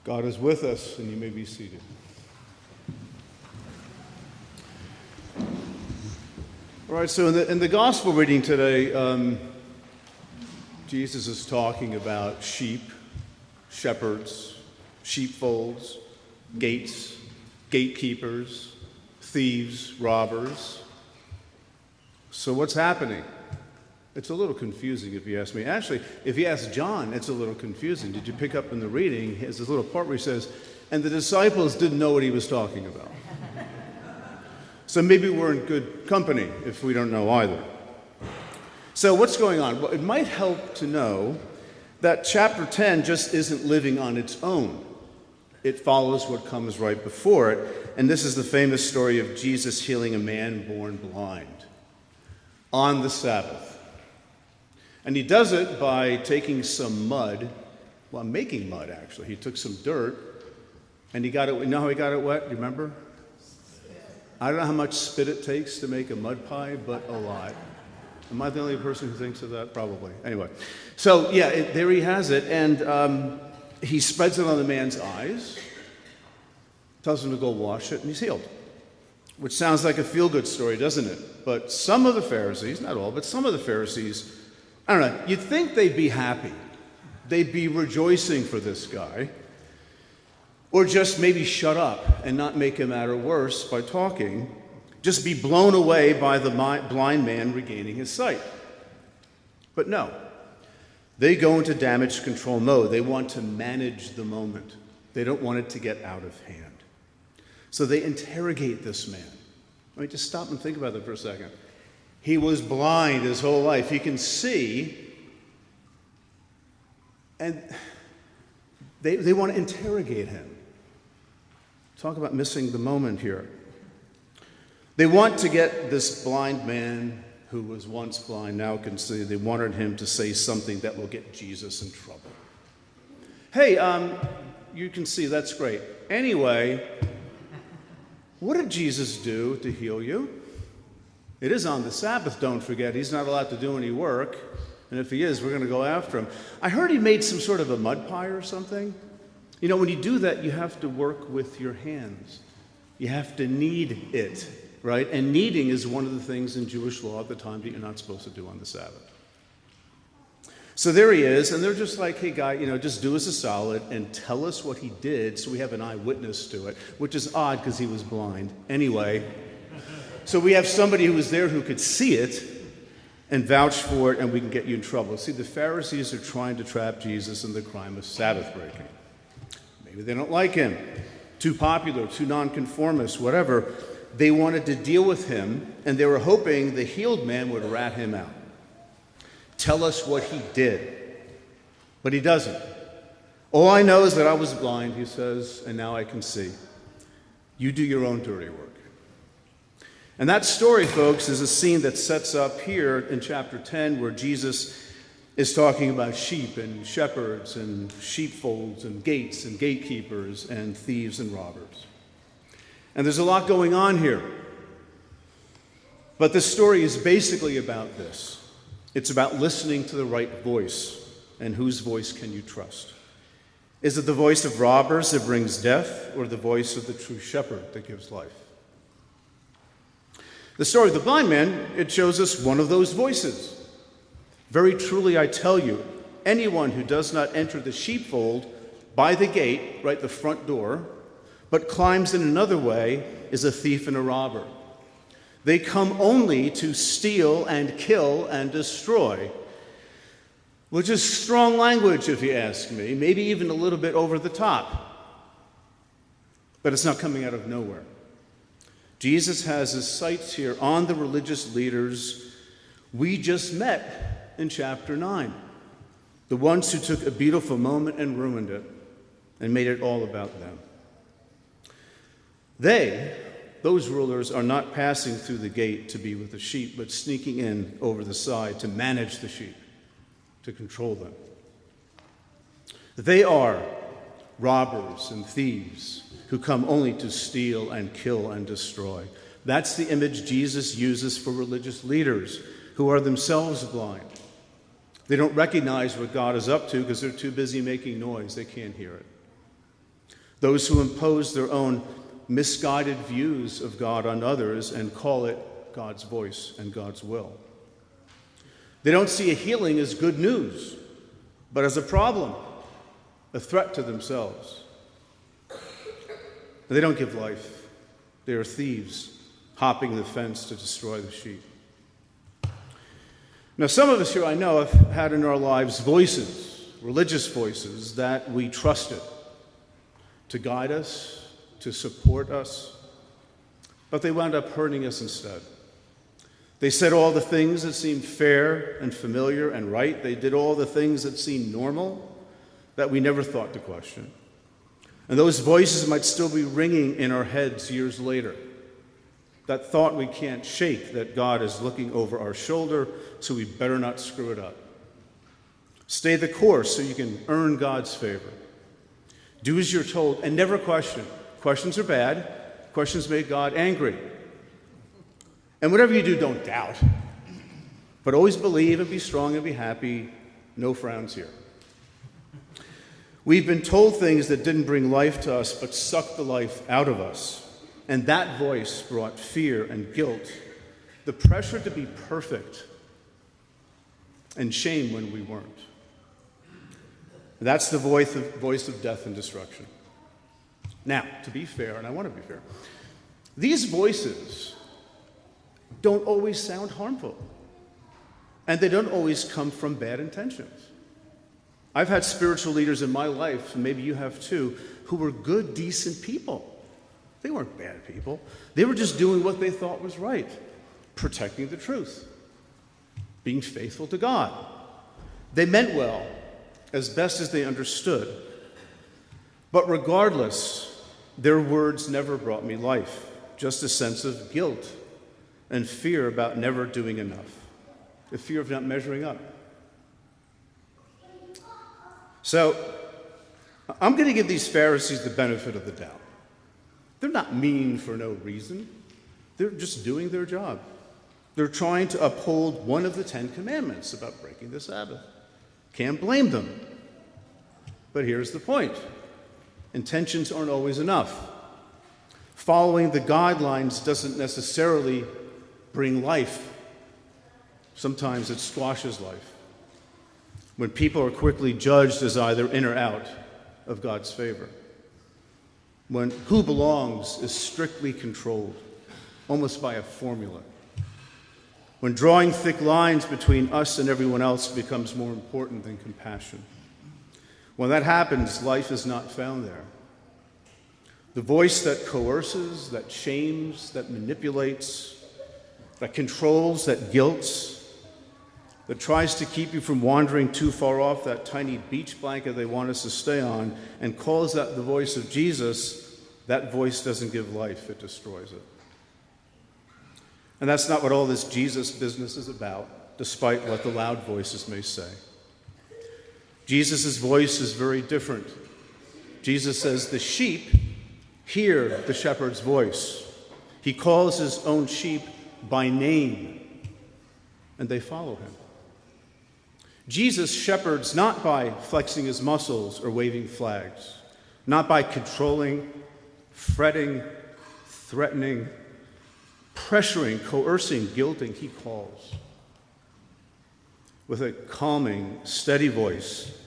God is with us, and you may be seated. All right, so in the gospel reading today, Jesus is talking about sheep, shepherds, sheepfolds, gates, gatekeepers, thieves, robbers. So what's happening? It's a little confusing if you ask me. Actually, if you ask John, it's a little confusing. Did you pick up in the reading? There's this little part where he says, and the disciples didn't know what he was talking about. So maybe we're in good company if we don't know either. So what's going on? Well, it might help to know that chapter 10 just isn't living on its own. It follows what comes right before it. And this is the famous story of Jesus healing a man born blind on the Sabbath. And he does it by taking some mud, well, making mud actually. He took some dirt and he got it, you know how he got it wet? You remember? I don't know how much spit it takes to make a mud pie, but a lot. Am I the only person who thinks of that? Probably. Anyway, so yeah, there he has it, and he spreads it on the man's eyes, tells him to go wash it, and he's healed. Which sounds like a feel-good story, doesn't it? But some of the Pharisees, not all, but some of the Pharisees, I don't know, you'd think they'd be happy. They'd be rejoicing for this guy. Or just maybe shut up and not make a matter worse by talking. Just be blown away by the blind man regaining his sight. But no. They go into damage control mode. They want to manage the moment. They don't want it to get out of hand. So they interrogate this man. Let me just stop and think about that for a second. He was blind his whole life. He can see. And they want to interrogate him. Talk about missing the moment here. They want to get this blind man who was once blind, now can see. They wanted him to say something that will get Jesus in trouble. Hey, you can see, that's great. Anyway, what did Jesus do to heal you? It is on the Sabbath, don't forget. He's not allowed to do any work. And if he is, we're going to go after him. I heard he made some sort of a mud pie or something. You know, when you do that, you have to work with your hands. You have to knead it, right? And kneading is one of the things in Jewish law at the time that you're not supposed to do on the Sabbath. So there he is, and they're just like, hey, guy, just do us a solid and tell us what he did so we have an eyewitness to it, which is odd because he was blind. Anyway, so we have somebody who was there who could see it and vouch for it, and we can get you in trouble. See, the Pharisees are trying to trap Jesus in the crime of Sabbath breaking. Maybe they don't like him. Too popular, too nonconformist, whatever. They wanted to deal with him, and they were hoping the healed man would rat him out. Tell us what he did. But he doesn't. All I know is that I was blind, he says, and now I can see. You do your own dirty work. And that story, folks, is a scene that sets up here in chapter 10 where Jesus is talking about sheep and shepherds and sheepfolds and gates and gatekeepers and thieves and robbers. And there's a lot going on here. But this story is basically about this. It's about listening to the right voice. And whose voice can you trust? Is it the voice of robbers that brings death, or the voice of the true shepherd that gives life? The story of the blind man, it shows us one of those voices. Very truly I tell you, anyone who does not enter the sheepfold by the gate, right, the front door, but climbs in another way is a thief and a robber. They come only to steal and kill and destroy, which is strong language if you ask me, maybe even a little bit over the top. But it's not coming out of nowhere. Jesus has his sights here on the religious leaders we just met in chapter 9. The ones who took a beautiful moment and ruined it and made it all about them. Those rulers, are not passing through the gate to be with the sheep, but sneaking in over the side to manage the sheep, to control them. They are robbers and thieves who come only to steal and kill and destroy. That's the image Jesus uses for religious leaders who are themselves blind. They don't recognize what God is up to because they're too busy making noise. They can't hear it. those who impose their own misguided views of God on others and call it God's voice and God's will. They don't see a healing as good news, but as a problem, a threat to themselves. They don't give life. They are thieves, hopping the fence to destroy the sheep. Now, some of us here I know have had in our lives voices, religious voices, that we trusted to guide us, to support us, but they wound up hurting us instead. They said all the things that seemed fair and familiar and right. They did all the things that seemed normal that we never thought to question. And those voices might still be ringing in our heads years later. That thought we can't shake, that God is looking over our shoulder, so we better not screw it up. Stay the course so you can earn God's favor. Do as you're told and never question. Questions are bad. Questions make God angry. And whatever you do, don't doubt. But always believe and be strong and be happy. No frowns here. We've been told things that didn't bring life to us, but sucked the life out of us. And that voice brought fear and guilt, the pressure to be perfect, and shame when we weren't. That's the voice of death and destruction. Now, to be fair, and I want to be fair, these voices don't always sound harmful, and they don't always come from bad intentions. I've had spiritual leaders in my life, and maybe you have too, who were good, decent people. They weren't bad people. They were just doing what they thought was right, protecting the truth, being faithful to God. They meant well, as best as they understood. But regardless, their words never brought me life, just a sense of guilt and fear about never doing enough, the fear of not measuring up. So, I'm going to give these Pharisees the benefit of the doubt. They're not mean for no reason. They're just doing their job. They're trying to uphold one of the 10 Commandments about breaking the Sabbath. Can't blame them. But here's the point. Intentions aren't always enough. Following the guidelines doesn't necessarily bring life. Sometimes it squashes life. When people are quickly judged as either in or out of God's favor. When who belongs is strictly controlled, almost by a formula. When drawing thick lines between us and everyone else becomes more important than compassion. When that happens, life is not found there. The voice that coerces, that shames, that manipulates, that controls, that guilts, that tries to keep you from wandering too far off that tiny beach blanket they want us to stay on, and calls that the voice of Jesus, that voice doesn't give life, it destroys it. And that's not what all this Jesus business is about, despite what the loud voices may say. Jesus' voice is very different. Jesus says, the sheep hear the shepherd's voice. He calls his own sheep by name, and they follow him. Jesus shepherds not by flexing his muscles or waving flags, not by controlling, fretting, threatening, pressuring, coercing, guilting. He calls with a calming, steady voice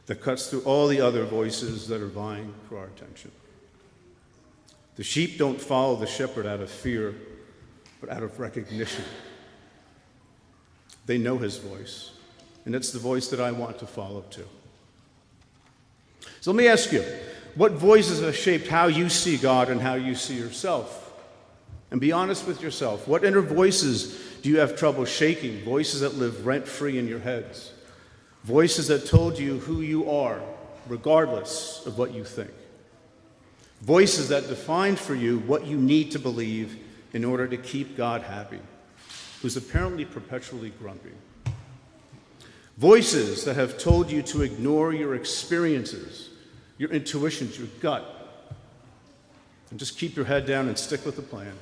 that cuts through all the other voices that are vying for our attention. The sheep don't follow the shepherd out of fear, but out of recognition. They know his voice, and it's the voice that I want to follow too. So let me ask you, what voices have shaped how you see God and how you see yourself? And be honest with yourself. What inner voices do you have trouble shaking? Voices that live rent-free in your heads. Voices that told you who you are, regardless of what you think. Voices that defined for you what you need to believe in order to keep God happy, who's apparently perpetually grumpy. Voices that have told you to ignore your experiences, your intuitions, your gut, and just keep your head down and stick with the plan.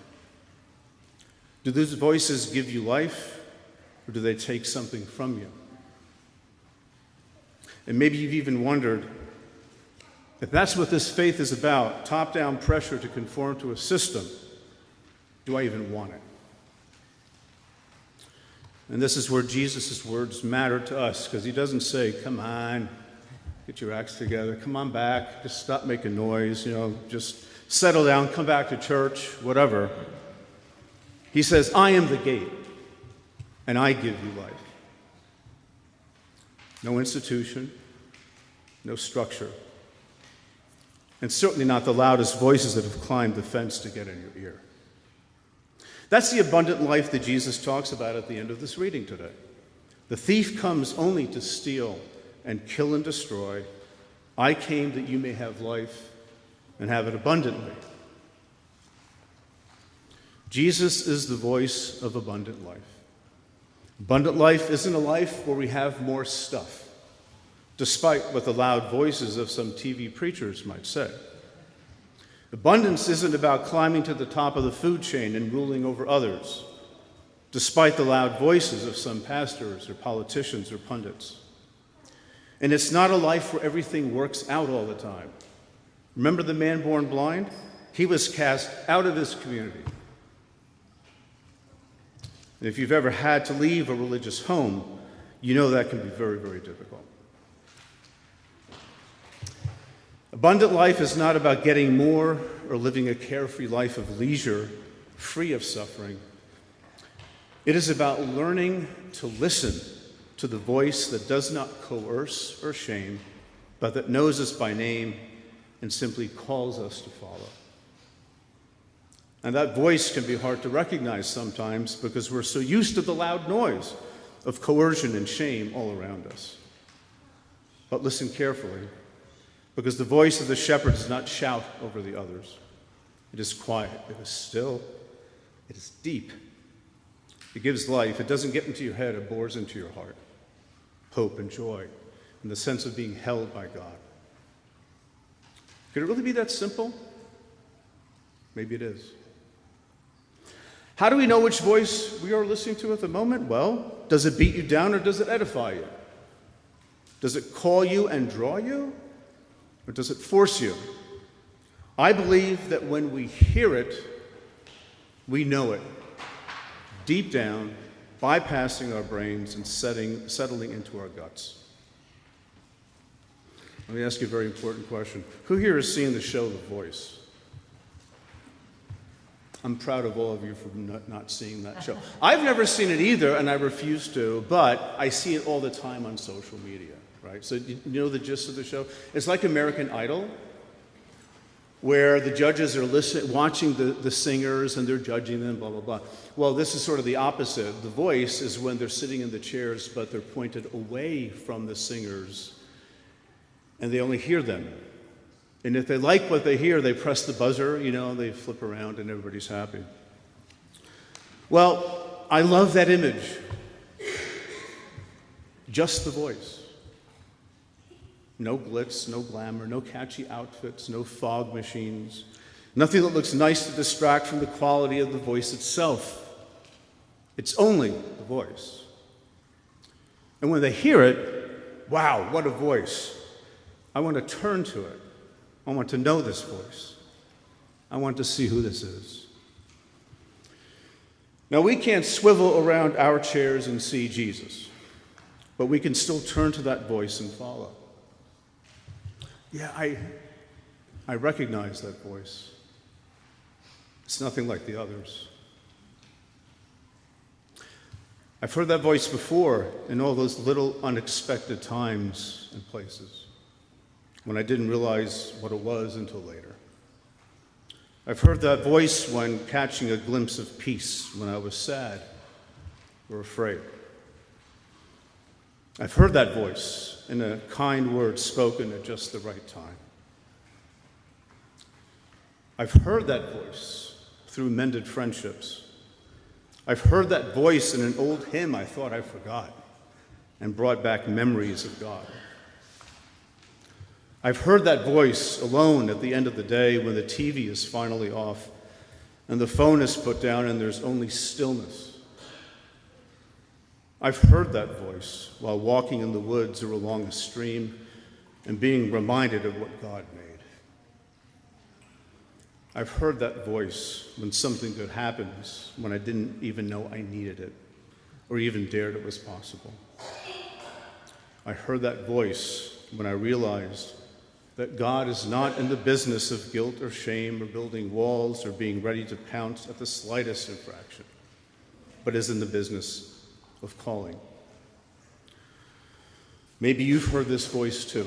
Do those voices give you life, or do they take something from you? And maybe you've even wondered, If that's what this faith is about, top-down pressure to conform to a system, do I even want it? And this is where Jesus' words matter to us, because he doesn't say, come on, get your acts together, come on back, just stop making noise, just settle down, come back to church, whatever. He says, I am the gate, and I give you life. No institution, no structure, and certainly not the loudest voices that have climbed the fence to get in your ear. That's the abundant life that Jesus talks about at the end of this reading today. The thief comes only to steal and kill and destroy. I came that you may have life and have it abundantly. Jesus is the voice of abundant life. Abundant life isn't a life where we have more stuff, despite what the loud voices of some TV preachers might say. Abundance isn't about climbing to the top of the food chain and ruling over others, despite the loud voices of some pastors or politicians or pundits. And it's not a life where everything works out all the time. Remember the man born blind? He was cast out of his community. And if you've ever had to leave a religious home, you know that can be very, very difficult. Abundant life is not about getting more or living a carefree life of leisure, free of suffering. It is about learning to listen to the voice that does not coerce or shame, but that knows us by name and simply calls us to follow. And that voice can be hard to recognize sometimes because we're so used to the loud noise of coercion and shame all around us. But listen carefully, because the voice of the shepherd does not shout over the others. It is quiet, it is still, it is deep. It gives life. It doesn't get into your head, it bores into your heart. Hope and joy and the sense of being held by God. Could it really be that simple? Maybe it is. How do we know which voice we are listening to at the moment? Well, does it beat you down or does it edify you? Does it call you and draw you? Or does it force you? I believe that when we hear it, we know it. Deep down, bypassing our brains and settling into our guts. Let me ask you a very important question. Who here has seen the show The Voice? I'm proud of all of you for not seeing that show. I've never seen it either, and I refuse to, but I see it all the time on social media, right? So you know the gist of the show? It's like American Idol, where the judges are watching the singers and they're judging them, blah, blah, blah. Well, this is sort of the opposite. The Voice is when they're sitting in the chairs, but they're pointed away from the singers, and they only hear them. And if they like what they hear, they press the buzzer, they flip around and everybody's happy. Well, I love that image. Just the voice. No glitz, no glamour, no catchy outfits, no fog machines. Nothing that looks nice to distract from the quality of the voice itself. It's only the voice. And when they hear it, wow, what a voice. I want to turn to it. I want to know this voice. I want to see who this is. Now, we can't swivel around our chairs and see Jesus, but we can still turn to that voice and follow. Yeah, I recognize that voice. It's nothing like the others. I've heard that voice before in all those little unexpected times and places when I didn't realize what it was until later. I've heard that voice when catching a glimpse of peace when I was sad or afraid. I've heard that voice in a kind word spoken at just the right time. I've heard that voice through mended friendships. I've heard that voice in an old hymn I thought I forgot and brought back memories of God. I've heard that voice alone at the end of the day when the TV is finally off and the phone is put down and there's only stillness. I've heard that voice while walking in the woods or along a stream and being reminded of what God made. I've heard that voice when something good happens, when I didn't even know I needed it or even dared it was possible. I heard that voice when I realized that God is not in the business of guilt or shame or building walls or being ready to pounce at the slightest infraction, but is in the business of calling. Maybe you've heard this voice too.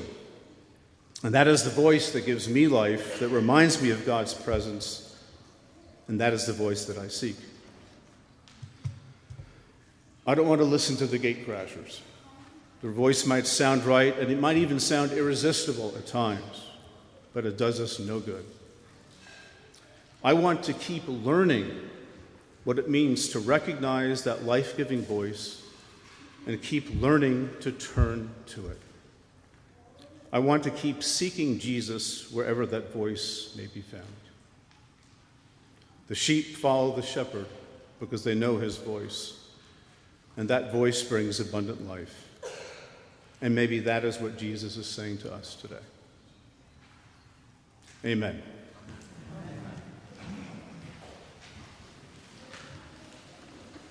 And that is the voice that gives me life, that reminds me of God's presence, and that is the voice that I seek. I don't want to listen to the gate crashers. Their voice might sound right, and it might even sound irresistible at times, but it does us no good. I want to keep learning what it means to recognize that life-giving voice and keep learning to turn to it. I want to keep seeking Jesus wherever that voice may be found. The sheep follow the shepherd because they know his voice, and that voice brings abundant life. And maybe that is what Jesus is saying to us today. Amen.